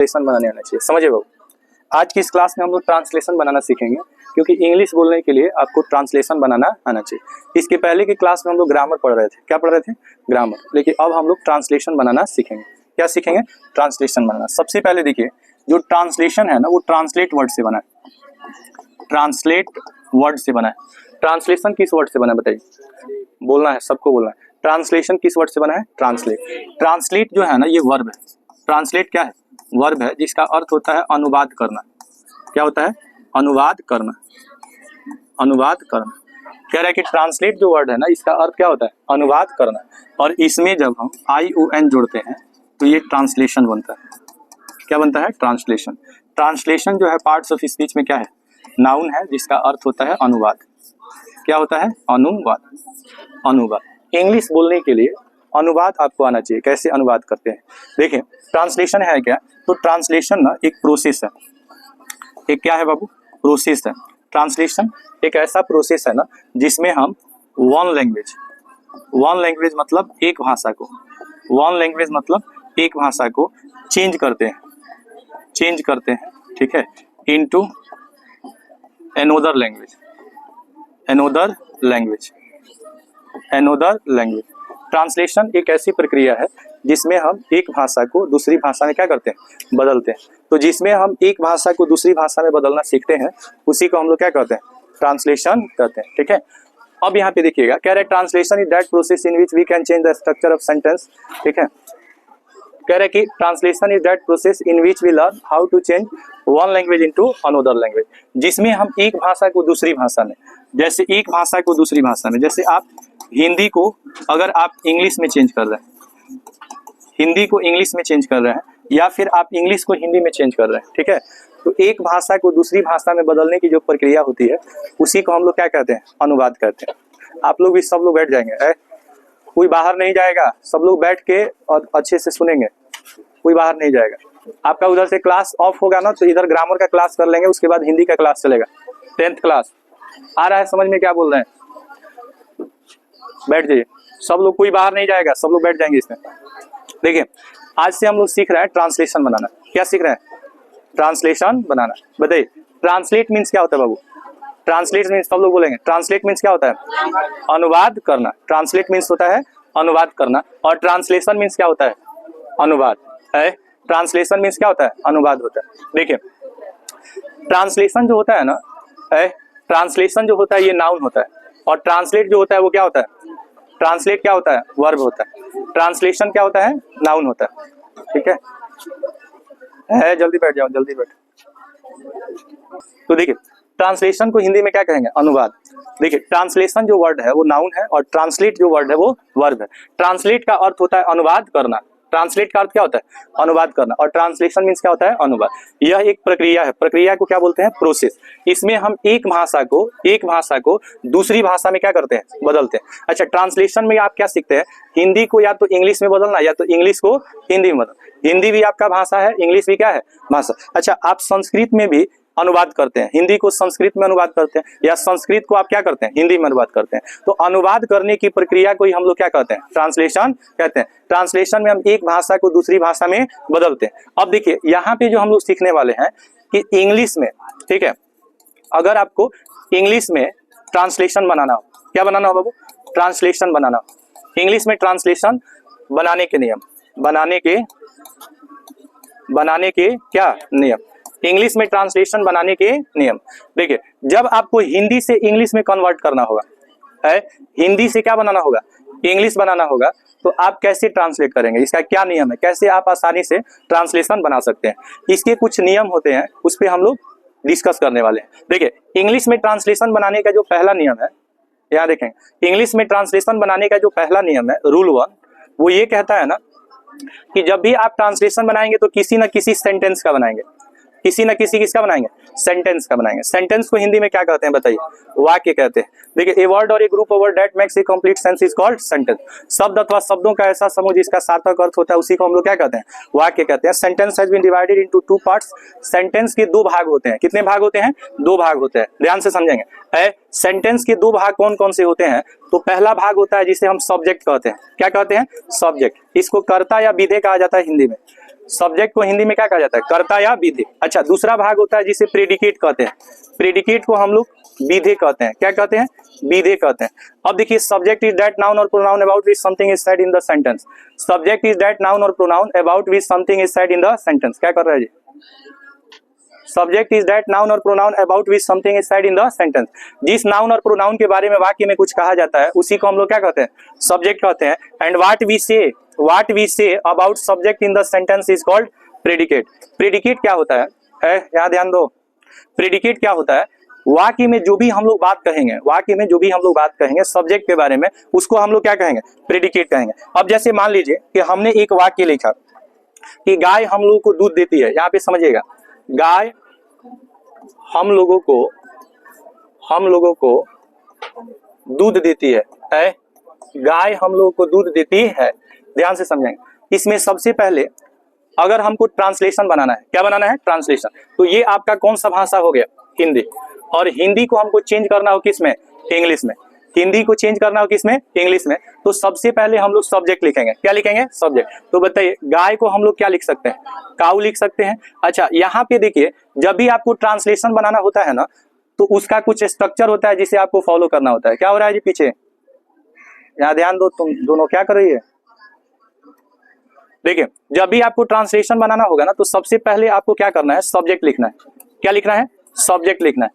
Translation बनाने आना चाहिए। समझे बाबू, आज की इस क्लास में हम लोग ट्रांसलेशन बनाना सीखेंगे, क्योंकि इंग्लिश बोलने के लिए आपको ट्रांसलेशन बनाना आना चाहिए। इसके पहले की क्लास में हम लोग ग्रामर पढ़ रहे थे। क्या पढ़ रहे थे? ग्रामर। लेकिन अब हम लोग ट्रांसलेशन बनाना सीखेंगे। क्या सीखेंगे? ट्रांसलेशन बनाना। सबसे पहले देखिए, जो ट्रांसलेशन है ना, वो ट्रांसलेट वर्ड से बना है। ट्रांसलेट वर्ड से बना है। ट्रांसलेशन किस वर्ड से बना है बताइए? बोलना है, सबको बोलना है। ट्रांसलेशन किस वर्ड से बना है? ट्रांसलेट। ट्रांसलेट जो है ना, ये वर्ब है। ट्रांसलेट क्या है? वर्ब है, जिसका अर्थ होता है अनुवाद करना। क्या होता है? अनुवाद करना। अनुवाद करना। कह रहा है कि ट्रांसलेट जो वर्ड है ना, इसका अर्थ क्या होता है? अनुवाद करना। और इसमें जब हम ION जोड़ते हैं तो ये ट्रांसलेशन बनता है। क्या बनता है? ट्रांसलेशन। ट्रांसलेशन जो है पार्ट्स ऑफ स्पीच में क्या है? नाउन है, जिसका अर्थ होता है अनुवाद। क्या होता है? अनुवाद। अनुवाद। इंग्लिश बोलने के लिए अनुवाद आपको आना चाहिए। कैसे अनुवाद करते हैं? देखिए, ट्रांसलेशन है क्या? तो ट्रांसलेशन ना एक प्रोसेस है। एक क्या है बाबू? प्रोसेस है। ट्रांसलेशन एक ऐसा प्रोसेस है ना, जिसमें हम वन लैंग्वेज मतलब एक भाषा को, वन लैंग्वेज मतलब एक भाषा को चेंज करते हैं, ठीक है, इनटू अनदर लैंग्वेज। ट्रांसलेशन एक ऐसी प्रक्रिया है जिसमें हम एक भाषा को दूसरी भाषा में क्या करते हैं? बदलते हैं। तो जिसमें हम एक भाषा को दूसरी भाषा में बदलना सीखते हैं, उसी को हम लोग क्या कहते हैं? ट्रांसलेशन कहते हैं। ठीक है, अब यहाँ पे देखिएगा, कह रहे translation is that process in which we can change the structure of sentence. ठीक है, कह रहे कि translation is that process in which we learn how to change one language into another language. जिसमें हम एक भाषा को दूसरी भाषा में, जैसे एक भाषा को दूसरी भाषा में, जैसे आप हिंदी को अगर आप इंग्लिश में चेंज कर रहे हैं, हिंदी को इंग्लिश में चेंज कर रहे हैं, या फिर आप इंग्लिश को हिंदी में चेंज कर रहे हैं। ठीक है, तो एक भाषा को दूसरी भाषा में बदलने की जो प्रक्रिया होती है, उसी को हम लोग क्या कहते हैं? अनुवाद कहते हैं। आप लोग भी सब लोग बैठ जाएंगे, कोई बाहर नहीं जाएगा, सब लोग बैठ के और अच्छे से सुनेंगे, कोई बाहर नहीं जाएगा। आपका उधर से क्लास ऑफ होगा ना, तो इधर ग्रामर का क्लास कर लेंगे, उसके बाद हिंदी का क्लास चलेगा। 10th क्लास आ रहा है समझ में? क्या बोल रहे हैं? बैठ जाइए सब लोग, कोई बाहर नहीं जाएगा, सब लोग बैठ जाएंगे इसमें। देखिए, आज से हम लोग सीख रहे हैं ट्रांसलेशन बनाना। क्या सीख रहे हैं? ट्रांसलेशन बनाना। बताइए, ट्रांसलेट मीन्स क्या होता है बाबू? ट्रांसलेट मीन्स, सब लोग बोलेंगे, ट्रांसलेट मीन्स क्या होता है? अनुवाद करना। ट्रांसलेट मीन्स होता है अनुवाद करना, और ट्रांसलेशन मीन्स क्या होता है? अनुवाद है। ट्रांसलेशन मीन्स क्या होता है? अनुवाद होता है। देखिए, ट्रांसलेशन जो होता है ना, ट्रांसलेशन जो होता है ये नाउन होता है, और ट्रांसलेट जो होता है वो क्या होता है? ट्रांसलेट क्या होता है? वर्ब होता है। ट्रांसलेशन क्या होता है? नाउन होता है। ठीक है, जल्दी बैठ जाओ, जल्दी बैठ। तो देखिए, ट्रांसलेशन को हिंदी में क्या कहेंगे? अनुवाद। देखिए, ट्रांसलेशन जो वर्ड है वो नाउन है, और ट्रांसलेट जो वर्ड है वो वर्ब है। ट्रांसलेट का अर्थ होता है अनुवाद करना। ट्रांसलेट का अर्थ क्या होता है? अनुवाद करना। और ट्रांसलेशन मीन्स क्या होता है? अनुवाद। यह एक प्रक्रिया है। प्रक्रिया को क्या बोलते हैं? प्रोसेस। इसमें हम एक भाषा को दूसरी भाषा में क्या करते हैं? बदलते हैं। अच्छा, ट्रांसलेशन में आप क्या सीखते हैं? हिंदी को या तो इंग्लिश में बदलना, या तो इंग्लिश को हिंदी में बदलना। हिंदी भी आपका भाषा है, इंग्लिश भी क्या है? भाषा। अच्छा, आप संस्कृत में भी अनुवाद करते हैं, हिंदी को संस्कृत में अनुवाद करते हैं, या संस्कृत को आप क्या करते हैं? हिंदी में अनुवाद करते हैं। तो अनुवाद करने की प्रक्रिया को ही हम लोग क्या कहते हैं? ट्रांसलेशन कहते हैं। ट्रांसलेशन में हम एक भाषा को दूसरी भाषा में बदलते हैं। अब देखिए, यहाँ पे जो हम लोग सीखने वाले हैं कि इंग्लिश में, ठीक है, अगर आपको इंग्लिश में ट्रांसलेशन बनाना हो, क्या बनाना हो बाबू? ट्रांसलेशन बनाना हो। इंग्लिश में ट्रांसलेशन बनाने के नियम, बनाने के क्या नियम? इंग्लिश में ट्रांसलेशन बनाने के नियम। देखिए, जब आपको हिंदी से इंग्लिश में कन्वर्ट करना होगा, हिंदी से क्या बनाना होगा? इंग्लिश बनाना होगा, तो आप कैसे ट्रांसलेट करेंगे? इसका क्या नियम है? कैसे आप आसानी से ट्रांसलेशन बना सकते हैं? इसके कुछ नियम होते हैं, उस पर हम लोग डिस्कस करने वाले हैं। देखिए, इंग्लिश में ट्रांसलेशन बनाने का जो पहला नियम है, यहाँ देखेंगे, इंग्लिश में ट्रांसलेशन बनाने का जो पहला नियम है, रूल 1, वो ये कहता है ना कि जब भी आप ट्रांसलेशन बनाएंगे तो किसी न किसी सेंटेंस का बनाएंगे, किसी न किसी किसका बनाएंगे? सेंटेंस का बनाएंगे। सेंटेंस को हिंदी में क्या कहते हैं बताइए? वाक्य कहते हैं। देखिए, ए वर्ड और a group of word that makes a complete sense is called sentence. शब्द अथवा शब्दों का ऐसा समूह जिसका सार्थक अर्थ होता है, उसी को हम लोग क्या कहते हैं? वाक्य कहते हैं। Sentence has been divided into 2 parts. Sentence के 2 भाग होते हैं। कितने भाग होते हैं? 2 भाग होते हैं। ध्यान से समझेंगे। सेंटेंस के 2 भाग कौन कौन से होते हैं? तो पहला भाग होता है जिसे हम सब्जेक्ट कहते हैं। क्या कहते हैं? सब्जेक्ट। इसको कर्ता या विधेय कहा जाता है हिंदी में। सब्जेक्ट को हिंदी में क्या कहा जाता है? कर्ता या विधेय। अच्छा, दूसरा भाग होता है जिसे प्रेडिकेट कहते हैं। प्रेडिकेट को हम लोग विधेय कहते हैं। क्या कहते हैं? विधेय कहते हैं। अब देखिए, सब्जेक्ट इज दैट नाउन और pronoun about which something is said in the sentence. Subject is that noun और pronoun about which something is said in the sentence. क्या कर रहा है जी? सब्जेक्ट इज दैट नाउन और pronoun about which something is said in the sentence. जिस noun और pronoun के बारे में वाक्य में कुछ कहा जाता है उसी को हम लोग क्या कहते हैं? सब्जेक्ट कहते हैं। And what we say about subject in the sentence is called predicate. Predicate क्या होता है? यहाँ ध्यान दो। प्रेडिकेट क्या होता है? वाक्य में जो भी हम लोग बात कहेंगे, सब्जेक्ट के बारे में, उसको हम लोग क्या कहेंगे? प्रेडिकेट कहेंगे। अब जैसे मान लीजिए कि हमने एक वाक्य लिखा कि गाय हम लोगों को दूध देती है। यहाँ पे समझिएगा, गाय हम लोगों को दूध देती है। गाय हम लोगों को दूध देती है। ध्यान से समझेंगे। इसमें सबसे पहले अगर हमको ट्रांसलेशन बनाना है, क्या बनाना है? ट्रांसलेशन। तो ये आपका कौन सा भाषा हो गया? हिंदी। और हिंदी को हमको चेंज करना हो किस में? इंग्लिश में। हिंदी को चेंज करना हो किस में? इंग्लिश में। तो सबसे पहले हम लोग सब्जेक्ट लिखेंगे। क्या लिखेंगे? सब्जेक्ट। तो बताइए, गाय को हम लोग क्या लिख सकते हैं? काऊ लिख सकते हैं। अच्छा, यहाँ पे देखिए, जब भी आपको ट्रांसलेशन बनाना होता है ना, तो उसका कुछ स्ट्रक्चर होता है जिसे आपको फॉलो करना होता है। क्या हो रहा है जी पीछे? यहाँ ध्यान दो, तुम दोनों क्या कर रही है? देखिए, जब भी आपको ट्रांसलेशन बनाना होगा ना, तो सबसे पहले आपको क्या करना है? सब्जेक्ट लिखना है। क्या लिखना है? सब्जेक्ट लिखना है।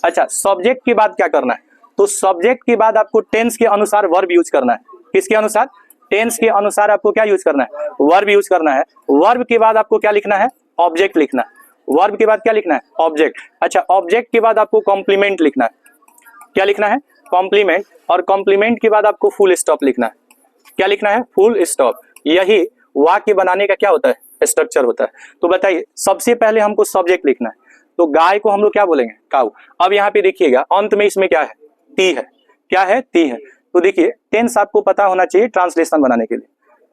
अच्छा, सब्जेक्ट के बाद क्या करना है? तो सब्जेक्ट के बाद आपको टेंस के अनुसार वर्ब यूज करना है। किसके अनुसार? टेंस के अनुसार आपको क्या यूज करना है? वर्ब यूज करना है। वर्ब के बाद आपको क्या लिखना है? ऑब्जेक्ट लिखना है। वर्ब के बाद क्या लिखना है? ऑब्जेक्ट। अच्छा, ऑब्जेक्ट के बाद आपको कॉम्प्लीमेंट लिखना है। क्या लिखना है? कॉम्प्लीमेंट। और कॉम्प्लीमेंट के बाद आपको फुल स्टॉप लिखना है। क्या लिखना है? Full stop. यही वाक्य बनाने का क्या होता है? स्ट्रक्चर होता है। तो बताइए, सबसे पहले हमको सब्जेक्ट लिखना है। तो गाय को हम लोग क्या बोलेंगे? काऊ। अब यहाँ पे देखिएगा, अंत में इसमें क्या है? टी है। क्या है? टी है। तो देखिए, टेंस आपको पता होना चाहिए ट्रांसलेशन बनाने के लिए।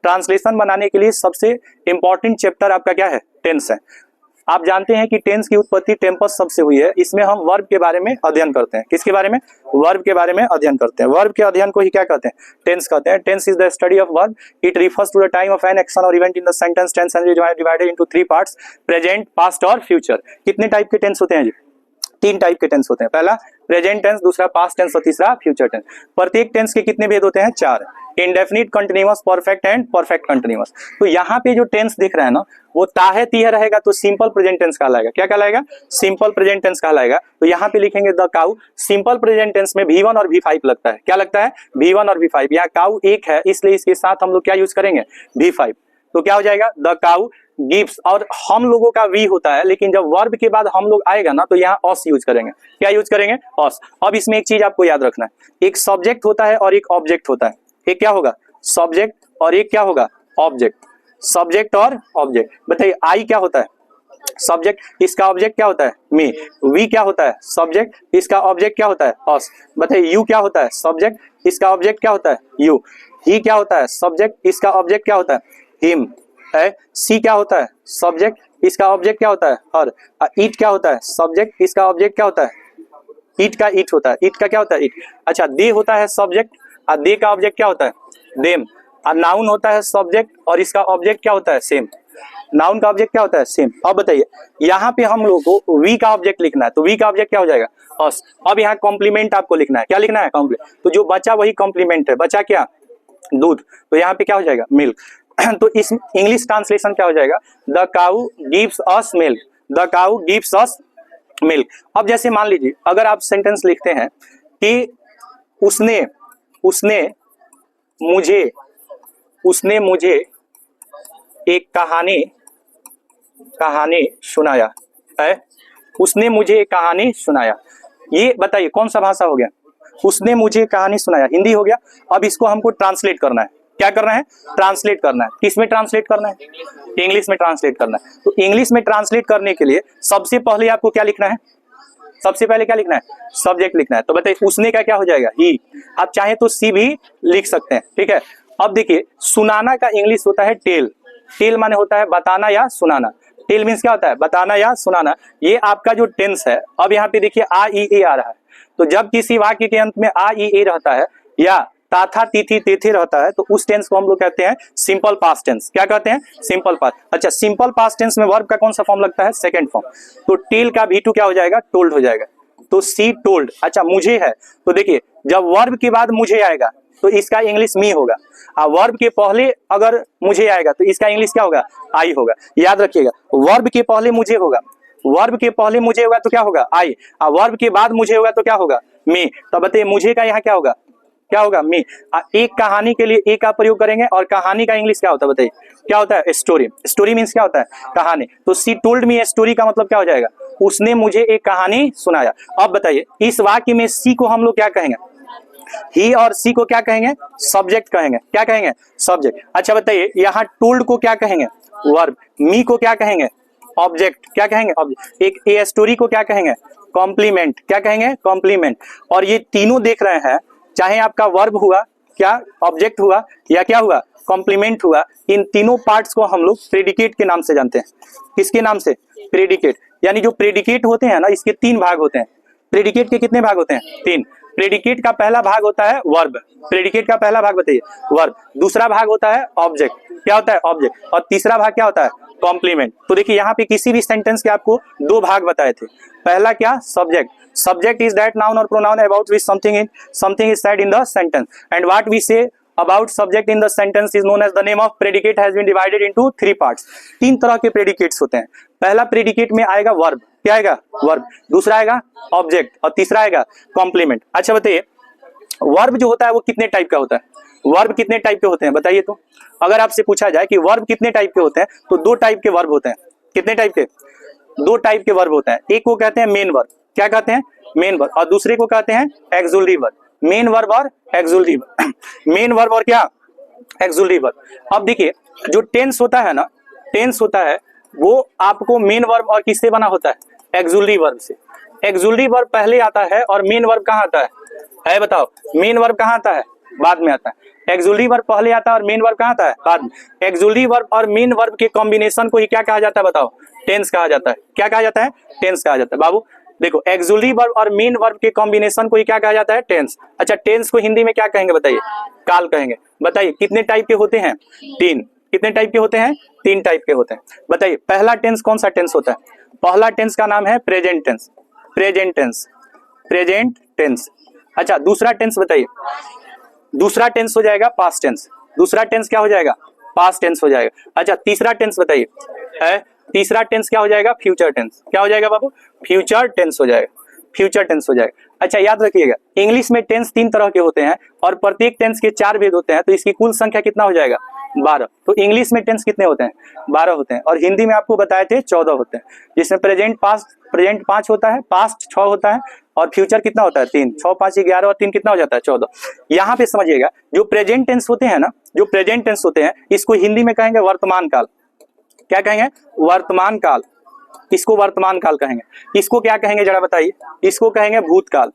ट्रांसलेशन बनाने के लिए सबसे इंपॉर्टेंट चैप्टर आपका क्या है? टेंस है। आप जानते हैं कि टेंस की उत्पत्ति टेम्पस शब्द से हुई है। इसमें हम वर्ब के बारे में अध्ययन करते हैं। किसके बारे में? वर्ब के बारे में अध्ययन करते हैं। वर्ब के अध्ययन को ही क्या कहते हैं? टेंस कहते हैं। Tense is the study of verb. It refers to the time of an action और event in the sentence. Tense is divided into 3 parts: present, past और फ्यूचर। कितने टाइप के टेंस होते हैं जी? 3 टाइप के टेंस होते हैं। पहला प्रेजेंट टेंस, दूसरा पास्ट टेंस और तीसरा फ्यूचर टेंस। प्रत्येक टेंस के कितने भेद होते हैं? 4। Indefinite, continuous, perfect and perfect continuous. तो यहाँ पे जो टेंस दिख रहा है ना, वो ताहे तीहे रहेगा तो सिंपल प्रेजेंट टेंस कहलाएगा। क्या कहलाएगा? सिंपल प्रेजेंट टेंस कहलाएगा। तो यहाँ पे लिखेंगे the cow. Simple present tense में V1 और V5 लगता है। क्या लगता है? V1 और V5। यहाँ काऊ एक है, इसलिए इसके साथ हम लोग क्या यूज करेंगे? V5। तो क्या हो जाएगा? The cow gives. और हम लोगों का वी होता है, लेकिन जब वर्ब के बाद हम लोग आएगा ना, तो यहाँ ऑस यूज करेंगे। क्या यूज करेंगे? ऑस। अब इसमें एक चीज आपको याद रखना है, एक सब्जेक्ट होता है और एक ऑब्जेक्ट होता है। एक क्या होगा? सब्जेक्ट। और एक क्या होगा? ऑब्जेक्ट। सब्जेक्ट और ऑब्जेक्ट। बताइए, आई क्या होता है? सब्जेक्ट। इसका ऑब्जेक्ट क्या होता है? मी। वी क्या होता है? सब्जेक्ट। इसका ऑब्जेक्ट क्या होता है? अस। बताइए, यू क्या होता है? सब्जेक्ट। इसका ऑब्जेक्ट क्या होता है? यू। ही क्या होता है? सब्जेक्ट। इसका ऑब्जेक्ट क्या होता है? हिम। सी क्या होता है? सब्जेक्ट। इसका ऑब्जेक्ट क्या होता है? हर। ईट क्या होता है? सब्जेक्ट। इसका ऑब्जेक्ट क्या होता है? ईट का ईट होता है। ईट का क्या होता है? ईट। अच्छा, दे होता है सब्जेक्ट, और दे का ऑब्जेक्ट क्या होता है? देम। और नाउन होता है सब्जेक्ट, और इसका ऑब्जेक्ट क्या होता है? सेम। नाउन का ऑब्जेक्ट क्या होता है? सेम। अब बताइए, यहाँ पे हम लोग को वी का ऑब्जेक्ट लिखना है, तो वी का ऑब्जेक्ट क्या हो जाएगा? अस। अब यहाँ कॉम्प्लीमेंट आपको लिखना है। क्या लिखना है? कॉम्प्लीमेंट। तो जो बचा वही कॉम्प्लीमेंट है। बचा क्या? दूध। तो यहाँ पे क्या हो जाएगा? मिल्क। तो इस इंग्लिश ट्रांसलेशन क्या हो जाएगा? The cow gives us milk. The cow gives us milk. अब जैसे मान लीजिए, अगर आप सेंटेंस लिखते हैं कि उसने मुझे एक कहानी सुनाया है। उसने मुझे एक कहानी सुनाया। ये बताइए कौन सा भाषा हो गया? उसने मुझे कहानी सुनाया, हिंदी हो गया। अब इसको हमको ट्रांसलेट करना है। क्या करना है? ट्रांसलेट करना है। किसमें ट्रांसलेट करना है? इंग्लिश में ट्रांसलेट करना है। तो इंग्लिश में ट्रांसलेट करने के लिए सबसे पहले आपको क्या लिखना है? सबसे पहले क्या लिखना है? सब्जेक्ट लिखना है। तो बताइए, उसने का क्या हो जाएगा? ही। आप चाहे तो सी भी लिख सकते हैं। ठीक है। अब देखिए, सुनाना का इंग्लिश होता है टेल। टेल माने होता है बताना या सुनाना। टेल मीन्स क्या होता है? बताना या सुनाना। ये आपका जो टेंस है। अब यहाँ पे देखिए, आ ई ए आ रहा है। तो जब किसी वाक्य के अंत में आ ई ए रहता है, या था तिथि तेथे रहता है तो उस टेंस को हम लोग कहते हैं सिंपल पास्ट टेंस। क्या कहते हैं? Simple past. अच्छा, सिंपल पास्ट टेंस में वर्ब का कौन सा फॉर्म लगता है? Second form. तो टेल का V2 क्या हो जाएगा? टोल्ड हो जाएगा। तो सी टोल्ड। अच्छा, मुझे है तो देखिए जब वर्ब के बाद मुझे आएगा तो इसका इंग्लिश मी होगा, और वर्ब के पहले अगर मुझे आएगा तो इसका इंग्लिश क्या होगा? आई होगा। याद रखिएगा, वर्ब के पहले मुझे होगा, वर्ब के पहले मुझे होगा तो क्या होगा? आई, और वर्ब के बाद मुझे होगा तो क्या होगा? मी। तो बताइए मुझे का यहाँ क्या होगा? क्या होगा? मी। एक कहानी के लिए ए का प्रयोग करेंगे और कहानी का इंग्लिश क्या होता है? बताइए क्या होता है? स्टोरी। स्टोरी मीन्स क्या होता है? कहानी। तो सी टोल्ड मी ए स्टोरी का मतलब क्या हो जाएगा? उसने मुझे एक कहानी सुनाया। अब बताइए इस वाक्य में सी को हम लोग क्या कहेंगे? ही और सी को क्या कहेंगे? सब्जेक्ट कहेंगे। क्या कहेंगे? सब्जेक्ट। अच्छा बताइए यहाँ टोल्ड को क्या कहेंगे? वर्ब। मी को क्या कहेंगे? ऑब्जेक्ट। क्या कहेंगे? ऑब्जेक्ट। एक ए स्टोरी को क्या कहेंगे? कॉम्प्लीमेंट। क्या कहेंगे? कॉम्प्लीमेंट। और ये तीनों देख रहे हैं, चाहे आपका वर्ब हुआ, क्या ऑब्जेक्ट हुआ, या क्या हुआ? कॉम्प्लीमेंट हुआ, इन तीनों पार्ट्स को हम लोग प्रेडिकेट के नाम से जानते हैं। किसके नाम से? प्रेडिकेट। यानी जो प्रेडिकेट होते हैं ना, इसके 3 भाग होते हैं। प्रेडिकेट के कितने भाग होते हैं? 3। प्रेडिकेट का पहला भाग होता है वर्ब। प्रेडिकेट का पहला भाग बताइए? वर्ब। दूसरा भाग होता है ऑब्जेक्ट। क्या होता है? ऑब्जेक्ट। और तीसरा भाग क्या होता है? कॉम्प्लीमेंट। तो देखिए यहाँ पे किसी भी सेंटेंस के आपको 2 भाग बताए थे। पहला क्या? Subject. Subject is that noun or pronoun about which something is said in the sentence, and what we say about subject in the sentence is known as the name of predicate has been divided into 3 parts। 3 तरह के predicates होते हैं। पहला predicate में आएगा verb. क्या आएगा? Verb. दूसरा आएगा ऑब्जेक्ट, और तीसरा आएगा कॉम्प्लीमेंट। अच्छा बताइए वर्ब जो होता है वो कितने टाइप का होता है? वर्ब कितने टाइप के होते हैं बताइए? तो अगर आपसे पूछा जाए कि वर्ब कितने टाइप के होते हैं तो 2 टाइप के वर्ब होते हैं। कितने टाइप के? 2 टाइप के वर्ब होते हैं। एक को कहते हैं मेन वर्ब। क्या कहते हैं? Main verb. और दूसरे को कहते हैं एक्सुलरी वर्ब। मेन वर्ब और एक्सुलरी वर्ब। मेन वर्ब और क्या? Auxiliary verb. अब देखिए जो टेंस होता है ना, टेंस होता है वो आपको मेन वर्ब और किससे बना होता है? एक्सुलरी वर्ब से। एक्सुलरी वर्ब पहले आता है और मेन वर्ब कहाँ आता है? बताओ मेन वर्ब कहाँ आता है? बाद में आता है। एक्सुलरी वर्ब पहले आता है और मेन वर्ब कहाँ आता है? बाद में। एक्सुलरी वर्ब और मेन वर्ब के कॉम्बिनेशन को ही क्या कहा जाता है? बताओ टेंस कहा जाता है। क्या कहा जाता है? टेंस कहा जाता है। बाबू देखो एक्सुलरी वर्ब और मेन वर्ब के कॉम्बिनेशन को ही क्या कहा जाता है? टेंस। अच्छा टेंस को हिंदी में क्या कहेंगे बताइए? काल कहेंगे। बताइए कितने टाइप के होते हैं? 3। कितने टाइप के होते हैं? 3 टाइप के होते हैं। बताइए पहला टेंस कौन सा टेंस होता है? पहला टेंस का नाम है present tense. Present tense. Present tense. अच्छा दूसरा टेंस बताइए? दूसरा टेंस हो जाएगा पास्ट टेंस। दूसरा टेंस क्या हो जाएगा? पास्ट टेंस हो जाएगा। अच्छा तीसरा टेंस बताइए? है तीसरा टेंस क्या हो जाएगा? Future tense. क्या हो जाएगा बाबू? फ्यूचर टेंस हो जाएगा। फ्यूचर टेंस हो जाएगा। अच्छा याद रखिएगा इंग्लिश में टेंस 3 तरह के होते हैं और प्रत्येक टेंस के 4 भेद होते हैं, तो इसकी कुल संख्या कितना हो जाएगा? 12। तो इंग्लिश में टेंस कितने होते हैं? 12 होते हैं। और हिंदी में आपको बताए थे 14 होते हैं, जिसमें प्रेजेंट 5 होता है, पास्ट 6 होता है, और फ्यूचर कितना होता है? 3। 6 5 11 और 3 कितना हो जाता है? 14। यहाँ पे समझिएगा जो प्रेजेंट टेंस होते हैं ना, जो प्रेजेंट टेंस होते हैं इसको हिंदी में कहेंगे वर्तमान काल। क्या कहेंगे? वर्तमान काल। इसको वर्तमान काल कहेंगे। इसको क्या कहेंगे जरा बताइए? इसको कहेंगे भूतकाल।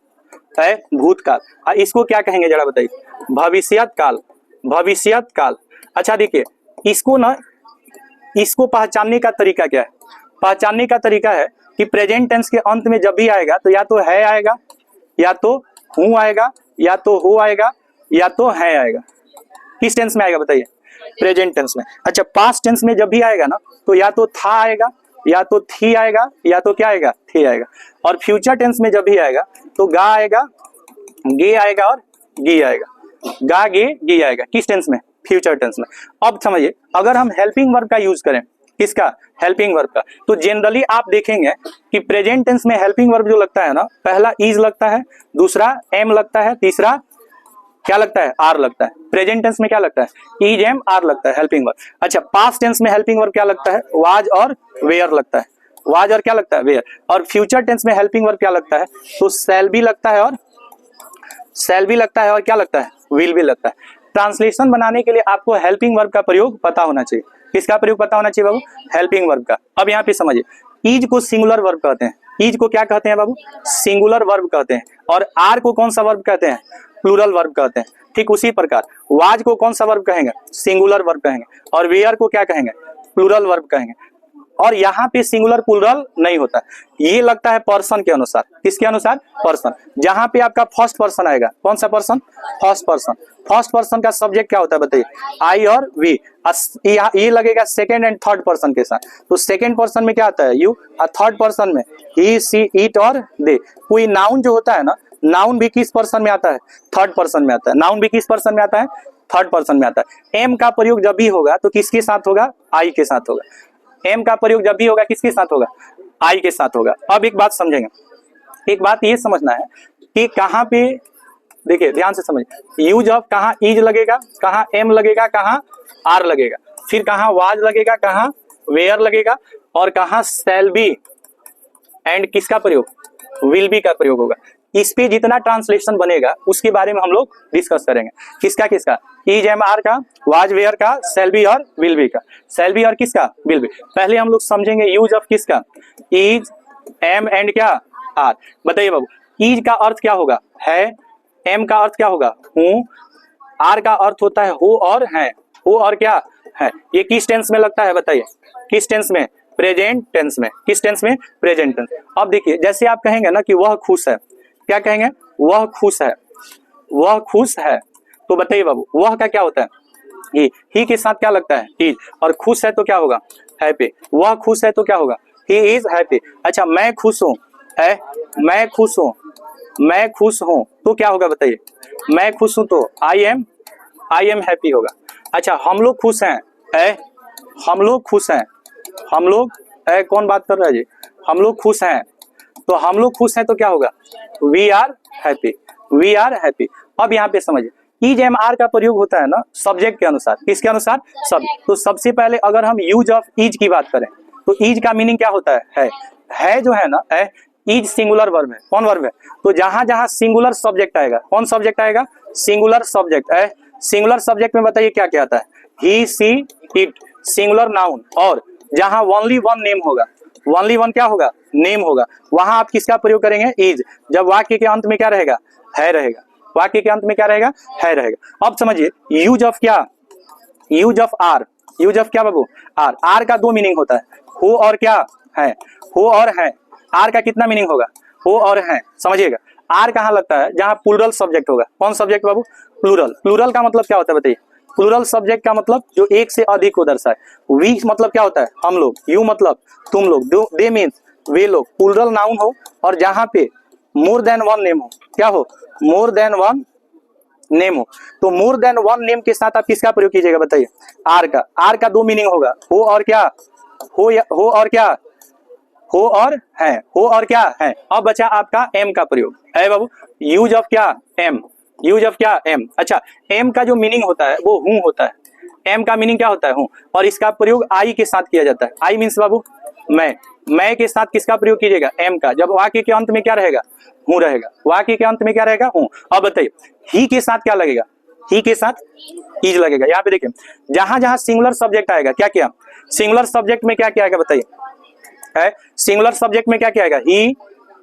है भूतकाल। इसको क्या कहेंगे जरा बताइए? भविष्यत काल। भविष्यत काल। अच्छा देखिए इसको ना, इसको पहचानने का तरीका क्या है? पहचानने का तरीका है कि प्रेजेंट टेंस के अंत में जब भी आएगा तो या तो है आएगा, या तो हूं आएगा, या तो हो आएगा, या तो है आएगा। किस टेंस में आएगा बताइए? प्रेजेंट टेंस में। अच्छा पास्ट टेंस में जब भी आएगा ना तो या तो था आएगा, या तो थी आएगा, या तो क्या आएगा? थी आएगा। और फ्यूचर टेंस में जब भी आएगा तो गा आएगा, गे आएगा और गी आएगा। गा गे गी आएगा। किस टेंस में? फ्यूचर टेंस में। अब समझिए अगर हम हेल्पिंग वर्ब का यूज करें, किसका? हेल्पिंग वर्ब का, तो जनरली आप देखेंगे कि प्रेजेंट टेंस में हेल्पिंग वर्ब जो लगता है ना, पहला इज लगता है, दूसरा एम लगता है, तीसरा क्या लगता है? आर लगता है। प्रेजेंट टेंस में क्या लगता है? इज एम आर लगता है हेल्पिंग वर्ब। अच्छा पास्ट टेंस में हेल्पिंग वर्ब क्या लगता है? वाज और वेयर लगता है। वाज और क्या लगता है? वेयर। और फ्यूचर टेंस में हेल्पिंग वर्ब क्या लगता है? तो शैल भी लगता है, और शैल भी लगता है, और क्या लगता है? विल भी लगता है। ट्रांसलेशन बनाने के लिए आपको हेल्पिंग वर्ब का प्रयोग पता होना चाहिए। किसका प्रयोग पता होना चाहिए बाबू? हेल्पिंग वर्ब का। अब यहाँ पे समझिए इज को सिंगुलर वर्ब कहते हैं। इज को क्या कहते हैं बाबू? सिंगुलर वर्ब कहते हैं। और आर को कौन सा वर्ब कहते हैं? प्लूरल वर्ब कहते हैं। ठीक उसी प्रकार वाज को कौन सा वर्ब कहेंगे? सिंगुलर वर्ब कहेंगे। और वेयर को क्या कहेंगे? प्लूरल वर्ब कहेंगे। और यहाँ पे सिंगुलर प्लूरल नहीं होता। ये लगता है पर्सन के अनुसार। किसके अनुसार? पर्सन। जहां पे आपका फर्स्ट पर्सन आएगा, कौन सा person? First person. First person का सब्जेक्ट क्या होता है बताइए? आई और वी। ये लगेगा सेकेंड एंड थर्ड पर्सन के साथ। तो सेकेंड पर्सन में क्या आता है? यू। और थर्ड पर्सन में ही, सी, इट और दे। कोई नाउन जो होता है ना, नाउन भी किस पर्सन में आता है? थर्ड पर्सन में आता है। नाउन भी किस पर्सन में आता है? थर्ड पर्सन में आता है। एम का प्रयोग जब भी होगा तो किसके साथ होगा? आई के साथ होगा। एम का प्रयोग जब भी होगा किसके साथ होगा? आई के साथ होगा। अब एक बात समझेंगे, एक बात ये समझना है कि कहाँ पे, देखिए ध्यान से समझिए, यूज ऑफ कहाँ इज लगेगा, कहाँ एम लगेगा, कहाँ आर लगेगा, फिर कहाँ वाज लगेगा, कहाँ वेयर लगेगा, और कहाँ शैल बी एंड किसका प्रयोग? विल बी का प्रयोग होगा। इस पे जितना ट्रांसलेशन बनेगा उसके बारे में हम लोग डिस्कस करेंगे। किसका किसका? इज एम आर का, वाज वेयर का, शैल बी और विल बी का। शैल बी और किसका? Will be. पहले हम लोग समझेंगे यूज ऑफ किसका? इज, एम एंड क्या? आर। बताइए बाबू, इज का अर्थ क्या होगा? है। एम का अर्थ क्या होगा? हूं। आर का अर्थ होता है हो और है। हो और क्या है। ये किस टेंस में लगता है बताइए? किस टेंस में? प्रेजेंट टेंस में। किस टेंस में? Present tense. अब देखिए, जैसे आप कहेंगे ना कि वह खुश है, क्या कहेंगे? वह खुश है। वह खुश है। तो बताइए बाबू, वह का क्या होता है? ही के साथ क्या लगता है? इज। और खुश है तो क्या होगा? हैप्पी। वह खुश है तो क्या होगा? He is happy. अच्छा, मैं खुश हूं है, मैं खुश हूं, मैं खुश हूं तो क्या होगा बताइए? मैं खुश हूं तो आई एम हैप्पी होगा। अच्छा, हम लोग खुश हैं है, हम लोग खुश हैं, हम लोग है, कौन बात कर रहा है जी? हम लोग खुश हैं। तो हम लोग खुश हैं तो क्या होगा? We are happy, we are happy. अब यहाँ पे समझिए, इज एम आर का प्रयोग होता है ना सब्जेक्ट के अनुसार। किसके अनुसार? सब। तो सबसे पहले अगर हम यूज ऑफ इज की बात करें तो इज का मीनिंग क्या होता है? है जो है ना, है, इज सिंगुलर वर्ब है। कौन वर्ब है? तो जहां जहां सिंगुलर सब्जेक्ट आएगा, कौन सब्जेक्ट आएगा? सिंगुलर सब्जेक्ट है। सिंगुलर सब्जेक्ट में बताइए क्या क्या आता है? ही, सी, इट, सिंगुलर नाउन। और जहां ओनली वन नेम होगा, ओनली वन क्या होगा? नेम होगा, वहां आप किसका प्रयोग करेंगे? इज। जब वाक्य के अंत में क्या रहेगा? है रहेगा। वाक्य के अंत में क्या रहेगा? है रहेगा। अब समझिए, यूज ऑफ क्या? Use of are. Use of क्या बाबू? आर। आर का दो मीनिंग होता है, हो और क्या है। हो और है। आर का कितना मीनिंग होगा? हो और है। समझिएगा, आर कहाँ लगता है? जहां प्लूरल सब्जेक्ट होगा। कौन सब्जेक्ट बाबू? प्लूरल। प्लूरल का मतलब क्या होता है बताइए? प्लूरल सब्जेक्ट का मतलब जो एक से अधिक को दर्शाए। वी मतलब क्या होता है? हम लोग। यू मतलब तुम लोग। दे मीन्स वे लोग। प्लूरल नाउन हो और जहां पे मोर देन वन नेम हो। क्या हो? मोर देन वन नेम हो। तो मोर देन वन नेम के साथ आप किसका प्रयोग कीजिएगा बताइए? आर का। आर का दो मीनिंग होगा, हो और क्या। हो और क्या? हो और है। हो और क्या है। अब बचा आपका एम का प्रयोग है बाबू। यूज ऑफ क्या? एम। यूज ऑफ क्या? एम। अच्छा, एम का जो मीनिंग होता है वो हूं होता है। एम का मीनिंग क्या होता है? हूं। और इसका प्रयोग आई के साथ किया जाता है। आई मीन्स बाबू मैं। मैं के साथ किसका प्रयोग कीजिएगा? एम का। जब वाक्य के अंत में क्या रहेगा? हूं रहेगा। वाक्य के अंत में क्या रहेगा? हूं। अब बताइए, ही के साथ क्या लगेगा? ही के साथ इज लगेगा। यहाँ पे देखिए, जहां जहां सिंगुलर सब्जेक्ट आएगा क्या क्या? सिंगुलर सब्जेक्ट में क्या क्या आएगा बताइए? है, सिंगुलर सब्जेक्ट में क्या क्या आएगा?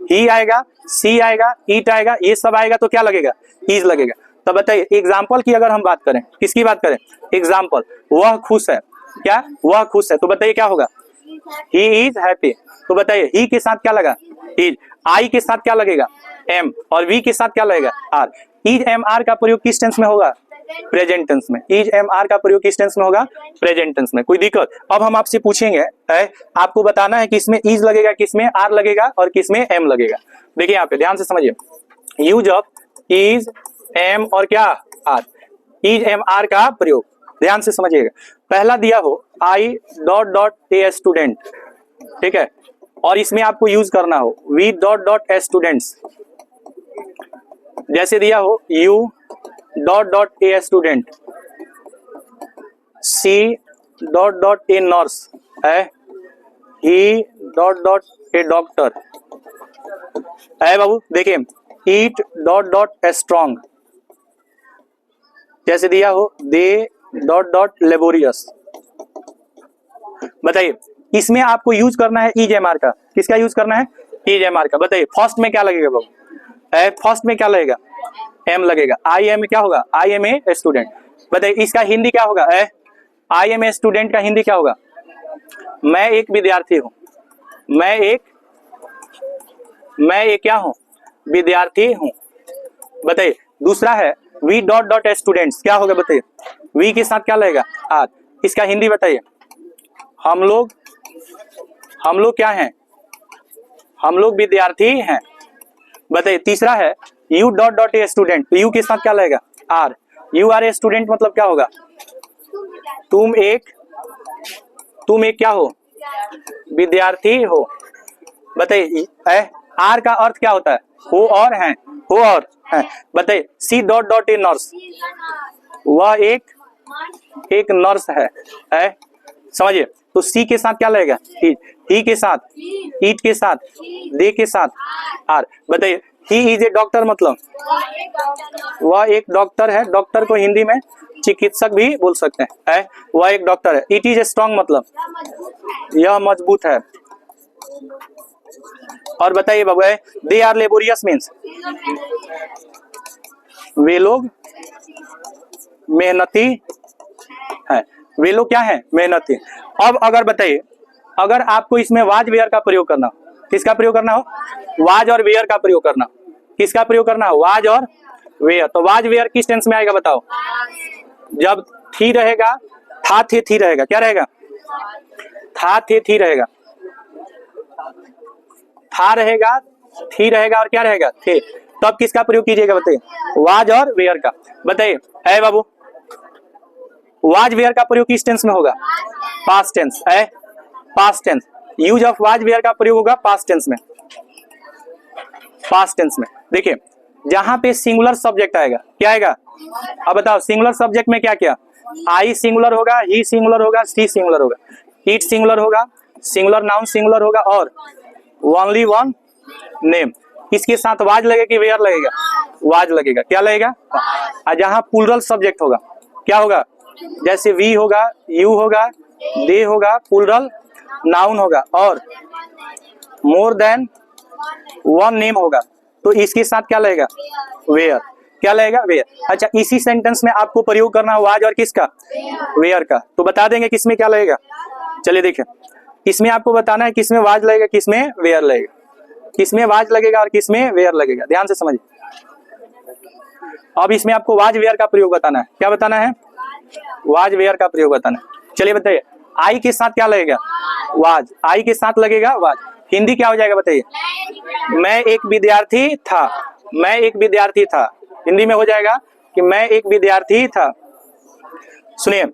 ही आएगा, सी आएगा, इट आएगा, ये सब आएगा तो क्या लगेगा? इज लगेगा। तो बताइए, एग्जाम्पल की अगर हम बात करें, किसकी बात करें? एग्जाम्पल, वह खुश है। क्या? वह खुश है। तो बताइए क्या होगा? He is happy. तो बताइए, ही के साथ क्या लगा? इज। आई के साथ क्या लगेगा? एम। और वी के साथ क्या लगेगा? आर। इज एम आर का प्रयोग किस टेंस में होगा? प्रेजेंट टेंस में। इज एम आर का प्रयोग किस टेंस में होगा? प्रेजेंट टेंस में। कोई दिक्कत? अब हम आपसे पूछेंगे, आपको बताना है किसमें इज लगेगा, किसमें आर लगेगा और किसमें एम लगेगा। देखिए यहाँ पे ध्यान से समझिए, यूज ऑफ इज, एम और क्या? आर। इज एम आर का प्रयोग ध्यान से समझिएगा। पहला दिया हो I dot dot a student, ठीक है, और इसमें आपको यूज करना हो we dot dot a students. जैसे दिया हो you dot dot a student, she dot dot a nurse है, he dot dot a doctor है बाबू। देखिए, it dot dot a strong. जैसे दिया हो दे डॉट डॉट लेबोरियस। बताइए, इसमें आपको यूज करना है इज एम आर का। किसका यूज करना है? इज एम आर का। बताइए, फर्स्ट में क्या लगेगा बाबू? फर्स्ट में क्या लगेगा? एम लगेगा। आई एम क्या होगा? I am a student. बताइए, इसका हिंदी क्या होगा? आई एम ए स्टूडेंट का हिंदी क्या होगा? मैं एक विद्यार्थी हूं, मैं एक क्या हूं, विद्यार्थी हूं। बताइए दूसरा है वी डॉट डॉट स्टूडेंट्स, क्या होगा बताइए, वी के साथ क्या लगेगा, आर। इसका हिंदी बताइए, हम लोग क्या हैं, हम लोग विद्यार्थी हैं। बताइए तीसरा है you dot dot a student, you के साथ क्या लगेगा, are. You are a student मतलब क्या होगा, तुम एक क्या हो, विद्यार्थी हो। बताइए आर का अर्थ क्या होता है, हो और हैं, हो और हैं। बताइए she dot dot a nurse, वह एक नर्स है। समझिए तो सी के साथ क्या लगेगा, ही के साथ, ईट के साथ, दे के साथ, आर। बताइए ही इज ए डॉक्टर मतलब वह एक डॉक्टर है, डॉक्टर को हिंदी में चिकित्सक भी बोल सकते हैं, वह एक डॉक्टर है। इट इज ए स्ट्रॉन्ग मतलब यह मजबूत है। और बताइए बाबू, दे आर लेबोरियस मीन्स वे लोग मेहनती है, वे लोग क्या है, मेहनती। अब अगर बताइए अगर आपको इसमें वाज वेयर का प्रयोग करना, किसका प्रयोग करना हो, वाज और वेयर का प्रयोग करना, किसका प्रयोग करना हो, वाज और वेयर। तो वाज वेयर किस टेंस में आएगा बताओ, जब थी रहेगा, था थे थी रहेगा, क्या रहेगा, था थे थी रहेगा, था रहेगा, थी रहेगा और क्या रहेगा, थे। तो अब किसका प्रयोग कीजिएगा बताइए, वाज और वेयर का। बताइए है बाबू, वाज वेयर का प्रयोग किस टेंस में होगा, पास्ट टेंस है, past tense. Use of was were का प्रयोग होगा पास्ट टेंस में, पास्ट टेंस में। देखिए जहां पे सिंगुलर सब्जेक्ट आएगा, क्या आएगा, अब बताओ सिंगुलर सब्जेक्ट में क्या क्या, आई सिंगुलर होगा, ही सिंगुलर होगा, सी सिंगुलर होगा, इट सिंगुलर होगा, सिंगुलर नाउन सिंगुलर होगा और ओनली वन नेम। इसके साथ वाज लगेगा कि वेयर लगेगा, वाज लगेगा, क्या लगेगा। और जहां प्लूरल सब्जेक्ट होगा क्या होगा, जैसे वी होगा, यू होगा, दे होगा, प्लूरल नाउन होगा और मोर देन वन नेम होगा, तो इसके साथ क्या लगेगा, वेयर, क्या लगेगा, वेयर। अच्छा इसी सेंटेंस में आपको प्रयोग करना है वाज और किसका, वेयर का। तो बता देंगे किसमें क्या लगेगा, चलिए देखिए इसमें आपको बताना है किसमें वाज लगेगा, किसमें वेयर लगेगा, किसमें वाज लगेगा और किसमें वेयर लगेगा, ध्यान से समझिए। अब इसमें आपको वाज वेयर का प्रयोग बताना है, क्या बताना है, वाज वेयर का प्रयोग बताना है। चलिए बताइए आई के साथ क्या लगेगा, वाज, आई के साथ लगेगा वाज। हिंदी क्या हो जाएगा बताइए, मैं एक विद्यार्थी था, मैं एक विद्यार्थी था। हिंदी में हो जाएगा कि मैं एक विद्यार्थी था। सुनिए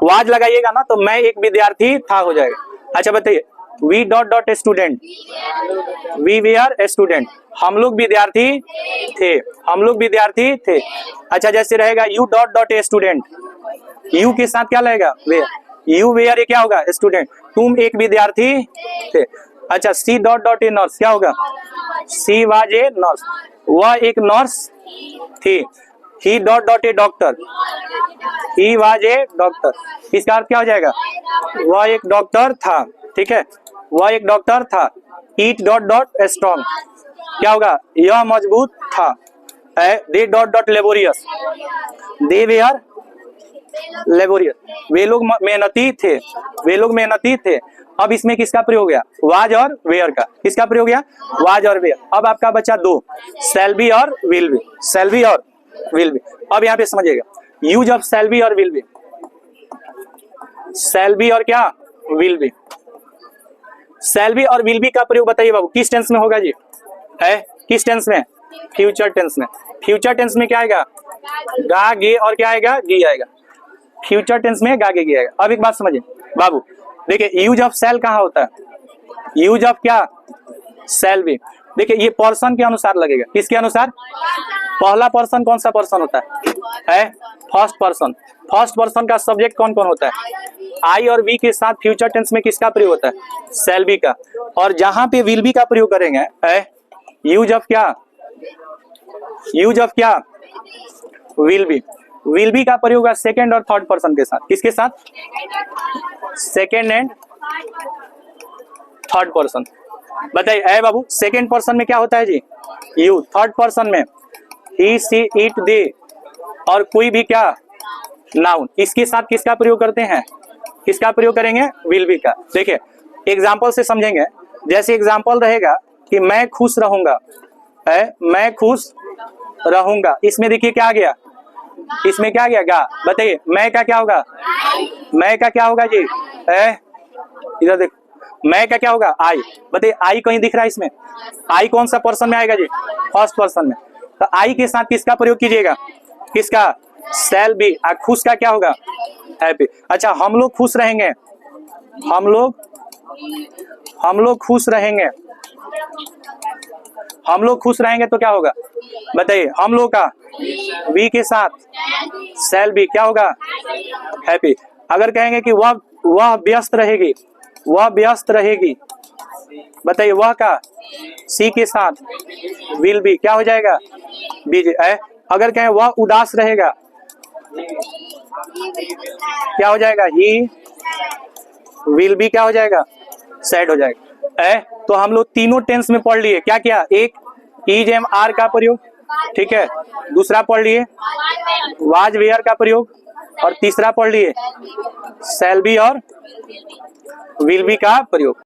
वाज लगाइएगा ना तो मैं एक विद्यार्थी था हो जाएगा। अच्छा बताइए we dot dot student, we were a student, हम लोग विद्यार्थी थे, हम लोग विद्यार्थी थे। अच्छा जैसे रहेगा you dot dot a student, you के साथ क्या लगेगा, वेयर, यू वेयर क्या होगा, स्टूडेंट, तुम एक विद्यार्थी थे। अच्छा she dot dot a nurse, क्या होगा, सी वाज ए नर्स, वह एक नर्स थी। He dot dot a doctor, he was a doctor, इसका अर्थ क्या हो जाएगा, वह एक डॉक्टर था, ठीक है, वह एक डॉक्टर था। ईट डॉट डॉट स्ट्रॉन्ग, क्या होगा, यह मजबूत था। They dot dot laborious, they were laborious, वे लोग मेहनती थे, वे लोग मेहनती थे। अब इसमें किसका प्रयोग हो गया, वाज और वेयर का, किसका प्रयोग गया, वाज और वेयर। अब आपका बचा दो, शैल बी और विल बी, शैल बी और विल बी। अब यहाँ पे समझिएगा यूज ऑफ शैल बी और विल बी, शैल बी और क्या, विल बी। शैल बी और विल बी का प्रयोग बताइए बाबू किस टेंस में होगा जी, है किस टेंस में, फ्यूचर टेंस में। फ्यूचर टेंस में क्या आएगा, गा गे और क्या आएगा, गी आएगा। फ्यूचर टेंस में गा गे गी आएगा। अब एक बात समझिए बाबू, देखिए यूज ऑफ शैल कहाँ होता है, यूज ऑफ क्या, शैल बी। देखिए ये पर्सन के अनुसार लगेगा, किसके अनुसार, पहला पर्सन कौन सा पर्सन होता है, फर्स्ट पर्सन। फर्स्ट पर्सन का सब्जेक्ट कौन कौन होता है, आई और वी के साथ फ्यूचर टेंस में किसका प्रयोग होता है, शैल बी का। और जहां पे विल बी का प्रयोग करेंगे यूज ऑफ क्या, यूज ऑफ क्या, विल बी। विल बी का प्रयोग है सेकेंड और थर्ड पर्सन के साथ, किसके साथ, सेकेंड एंड थर्ड पर्सन। बताइए बाबू सेकेंड पर्सन में क्या होता है जी, यू। थर्ड पर्सन में ही सी इट दे और कोई भी क्या, नाउन, इसके साथ किसका प्रयोग करते हैं, किसका प्रयोग करेंगे? विल बी का। देखिए एग्जाम्पल से समझेंगे। जैसे एग्जाम्पल रहेगा कि मैं खुश रहूंगा, मैं खुश रहूंगा, इसमें देखिए क्या आ गया, इसमें क्या आ गया? गा। बताइए मैं का क्या होगा? मैं का क्या होगा जी? इधर देखो, मैं का क्या होगा? आई। बताइए आई कहीं दिख रहा है इसमें? आई कौन सा पर्सन में आएगा जी? फर्स्ट पर्सन में। तो आई के साथ किसका प्रयोग कीजिएगा? किसका? Shall be. खुश का क्या होगा? हैप्पी। अच्छा हम लोग खुश रहेंगे, हम लोग खुश रहेंगे, हम लोग खुश रहेंगे तो क्या होगा? बताइए हम लोग का वी के साथ शैल बी क्या होगा? हैप्पी। अगर कहेंगे कि वह व्यस्त रहेगी, वह व्यस्त रहेगी, बताइए वह का सी के साथ विल बी क्या हो जाएगा? बीजे। अगर कहें वह उदास रहेगा, क्या हो जाएगा? ही विल बी क्या हो जाएगा? सैड हो जाएगा। तो हम लोग तीनों टेंस में पढ़ लिए। क्या किया? एक इज एम आर का प्रयोग, ठीक है, दूसरा पढ़ लिए वाज वेयर का प्रयोग, और तीसरा पढ़ लिए शैल बी और विल बी का प्रयोग।